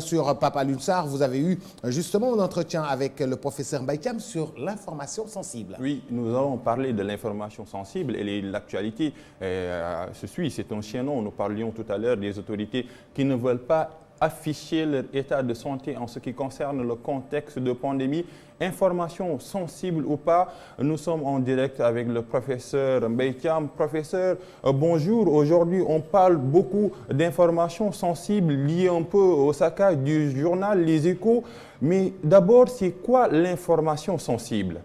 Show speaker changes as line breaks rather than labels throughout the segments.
Sur Papa Lunsar, vous avez eu justement un entretien avec le professeur Mbaye Thiam sur l'information sensible.
Oui, nous allons parler de l'information sensible et l'actualité se suit. C'est un chaînon. Nous parlions tout à l'heure des autorités qui ne veulent pas afficher leur état de santé en ce qui concerne le contexte de pandémie. Information sensible ou pas, nous sommes en direct avec le professeur Mbaye Thiam. Professeur, bonjour. Aujourd'hui, on parle beaucoup d'informations sensibles liées un peu au saccage du journal Les Échos. Mais d'abord, c'est quoi l'information sensible?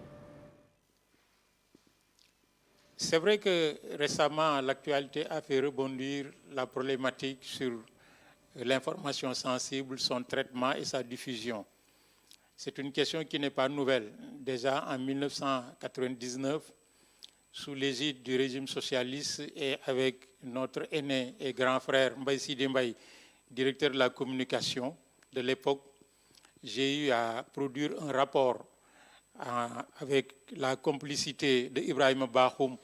C'est vrai que récemment, l'actualité a fait rebondir la problématique sur l'information sensible, son traitement et sa diffusion. C'est une question qui n'est pas nouvelle. Déjà en 1999, sous l'égide du régime socialiste et avec notre aîné et grand frère Mbaye Sidi Mbaye, directeur de la communication de l'époque, j'ai eu à produire un rapport avec la complicité d'Ibrahim Bakhoum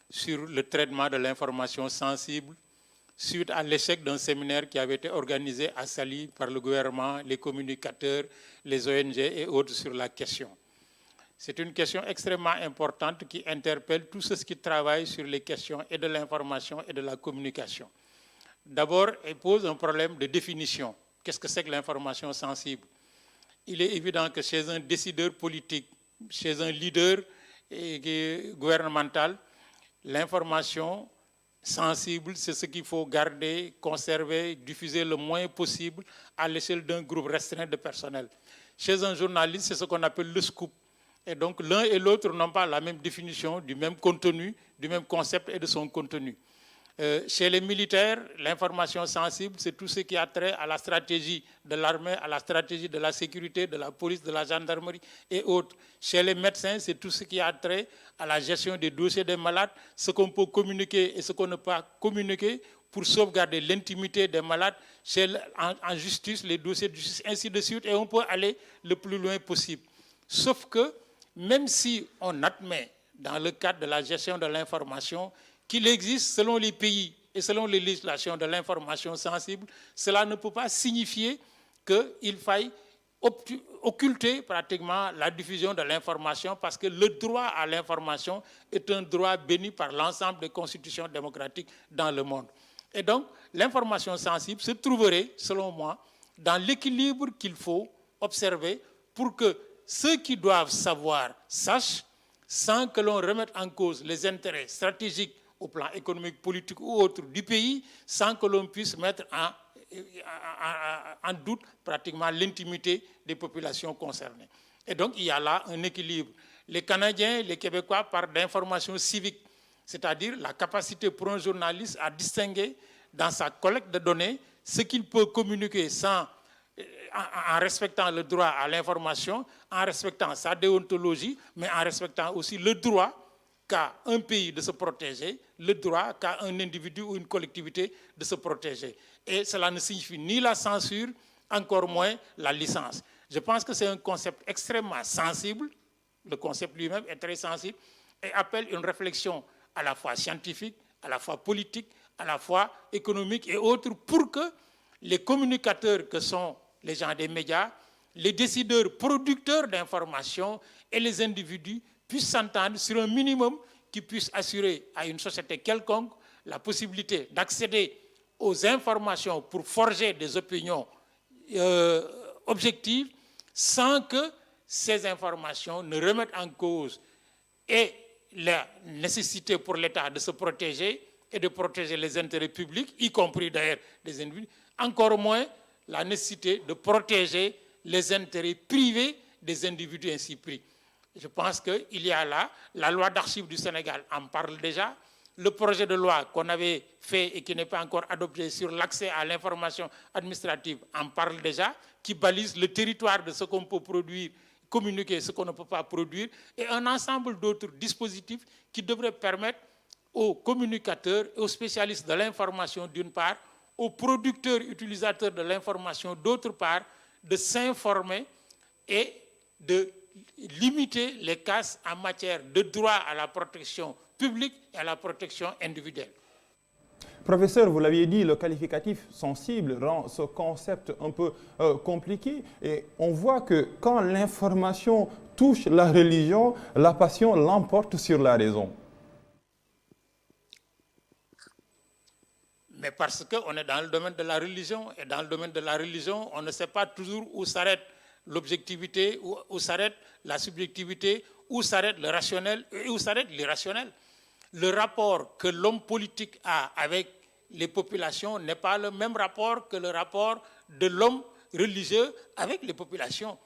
sur le traitement de l'information sensible suite à l'échec d'un séminaire qui avait été organisé à Saly par le gouvernement, les communicateurs, les ONG et autres sur la question. C'est une question extrêmement importante qui interpelle tous ceux qui travaillent sur les questions et de l'information et de la communication. D'abord, elle pose un problème de définition. Qu'est-ce que c'est que l'information sensible? Il est évident que chez un décideur politique, chez un leader gouvernemental, l'information sensible, c'est ce qu'il faut garder, conserver, diffuser le moins possible à l'échelle d'un groupe restreint de personnel. Chez un journaliste, c'est ce qu'on appelle le scoop. Et donc l'un et l'autre n'ont pas la même définition du même contenu, du même concept et de son contenu. Chez les militaires, l'information sensible, c'est tout ce qui a trait à la stratégie de l'armée, à la stratégie de la sécurité, de la police, de la gendarmerie et autres. Chez les médecins, c'est tout ce qui a trait à la gestion des dossiers des malades, ce qu'on peut communiquer et ce qu'on ne peut pas communiquer pour sauvegarder l'intimité des malades. En justice, les dossiers de justice, ainsi de suite, et on peut aller le plus loin possible. Sauf que, même si on admet, dans le cadre de la gestion de l'information, qu'il existe, selon les pays et selon les législations de l'information sensible, cela ne peut pas signifier qu'il faille occulter pratiquement la diffusion de l'information parce que le droit à l'information est un droit béni par l'ensemble des constitutions démocratiques dans le monde. Et donc, l'information sensible se trouverait, selon moi, dans l'équilibre qu'il faut observer pour que ceux qui doivent savoir sachent, sans que l'on remette en cause les intérêts stratégiques au plan économique, politique ou autre du pays, sans que l'on puisse mettre en doute pratiquement l'intimité des populations concernées. Et donc, il y a là un équilibre. Les Canadiens, les Québécois parlent d'information civique, c'est-à-dire la capacité pour un journaliste à distinguer dans sa collecte de données ce qu'il peut communiquer en respectant le droit à l'information, en respectant sa déontologie, mais en respectant aussi le droit qu'a un pays de se protéger, le droit qu'a un individu ou une collectivité de se protéger. Et cela ne signifie ni la censure, encore moins la licence. Je pense que c'est un concept extrêmement sensible, le concept lui-même est très sensible, et appelle une réflexion à la fois scientifique, à la fois politique, à la fois économique et autres, pour que les communicateurs que sont les gens des médias, les décideurs producteurs d'informations et les individus puissent s'entendre sur un minimum qui puisse assurer à une société quelconque la possibilité d'accéder aux informations pour forger des opinions objectives sans que ces informations ne remettent en cause et la nécessité pour l'État de se protéger et de protéger les intérêts publics, y compris d'ailleurs des individus, encore moins la nécessité de protéger les intérêts privés des individus ainsi pris. Je pense qu'il y a là, la loi d'archives du Sénégal en parle déjà, le projet de loi qu'on avait fait et qui n'est pas encore adopté sur l'accès à l'information administrative en parle déjà, qui balise le territoire de ce qu'on peut produire, communiquer ce qu'on ne peut pas produire, et un ensemble d'autres dispositifs qui devraient permettre aux communicateurs et aux spécialistes de l'information d'une part, aux producteurs utilisateurs de l'information d'autre part, de s'informer et de limiter les casses en matière de droit à la protection publique et à la protection individuelle.
Professeur, vous l'aviez dit, le qualificatif sensible rend ce concept un peu compliqué. Et on voit que quand l'information touche la religion, la passion l'emporte sur la raison.
Mais parce qu'on est dans le domaine de la religion, et dans le domaine de la religion, on ne sait pas toujours où s'arrête l'objectivité, où s'arrête la subjectivité, où s'arrête le rationnel et où s'arrête l'irrationnel. Le rapport que l'homme politique a avec les populations n'est pas le même rapport que le rapport de l'homme religieux avec les populations.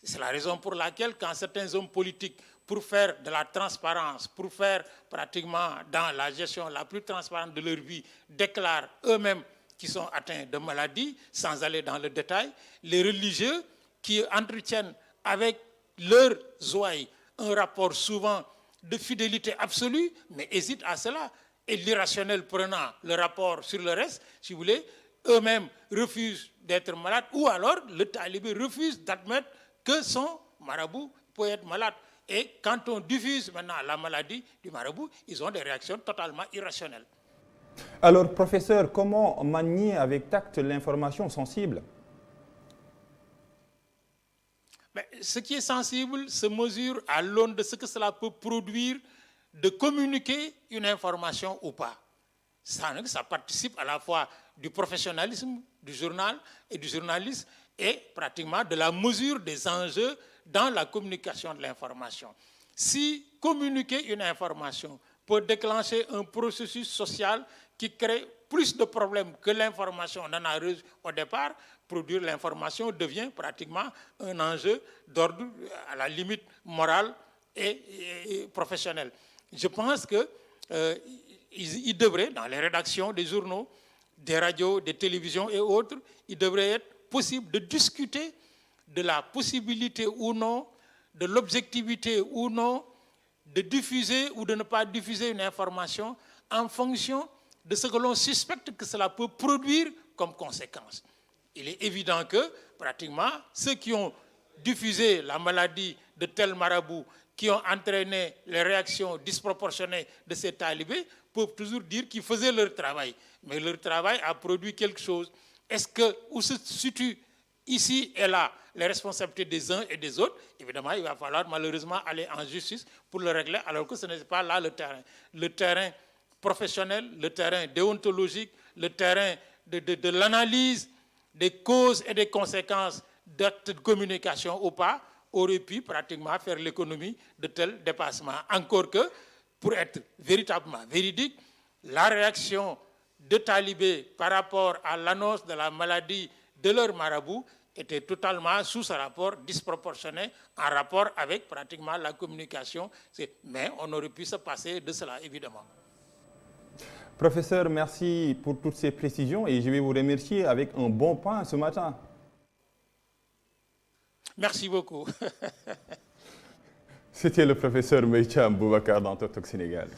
C'est la raison pour laquelle quand certains hommes politiques, pour faire de la transparence, pour faire pratiquement dans la gestion la plus transparente de leur vie, déclarent eux-mêmes qu'ils sont atteints de maladies, sans aller dans le détail, les religieux qui entretiennent avec leurs ouailles un rapport souvent de fidélité absolue, mais hésitent à cela. Et l'irrationnel prenant le rapport sur le reste, si vous voulez, eux-mêmes refusent d'être malades, ou alors le talibé refuse d'admettre que son marabout peut être malade. Et quand on diffuse maintenant la maladie du marabout, ils ont des réactions totalement irrationnelles.
Alors, professeur, comment manier avec tact l'information sensible?
Mais ce qui est sensible se mesure à l'aune de ce que cela peut produire de communiquer une information ou pas. Ça participe à la fois du professionnalisme du journal et du journaliste et pratiquement de la mesure des enjeux dans la communication de l'information. Si communiquer une information peut déclencher un processus social qui crée plus de problèmes que l'information n'en a au départ, produire l'information devient pratiquement un enjeu d'ordre à la limite morale et professionnel. Je pense que il devrait, dans les rédactions des journaux, des radios, des télévisions et autres, il devrait être possible de discuter de la possibilité ou non, de l'objectivité ou non, de diffuser ou de ne pas diffuser une information en fonction de ce que l'on suspecte que cela peut produire comme conséquence. Il est évident que, pratiquement, ceux qui ont diffusé la maladie de tel marabout, qui ont entraîné les réactions disproportionnées de ces talibés, peuvent toujours dire qu'ils faisaient leur travail. Mais leur travail a produit quelque chose. Est-ce que, où se situent ici et là les responsabilités des uns et des autres? Évidemment, il va falloir malheureusement aller en justice pour le régler, alors que ce n'est pas là le terrain. Le terrain professionnel, le terrain déontologique, le terrain de l'analyse des causes et des conséquences d'actes de communication ou pas, aurait pu pratiquement faire l'économie de tels dépassements. Encore que, pour être véritablement véridique, la réaction de talibés par rapport à l'annonce de la maladie de leur marabout était totalement sous ce rapport disproportionné en rapport avec pratiquement la communication. Mais on aurait pu se passer de cela, évidemment.
Professeur, merci pour toutes ces précisions et je vais vous remercier avec un bon pain ce matin.
Merci beaucoup.
C'était le professeur Mbaye Thiam Boubacar dans Tok Tok Sénégal.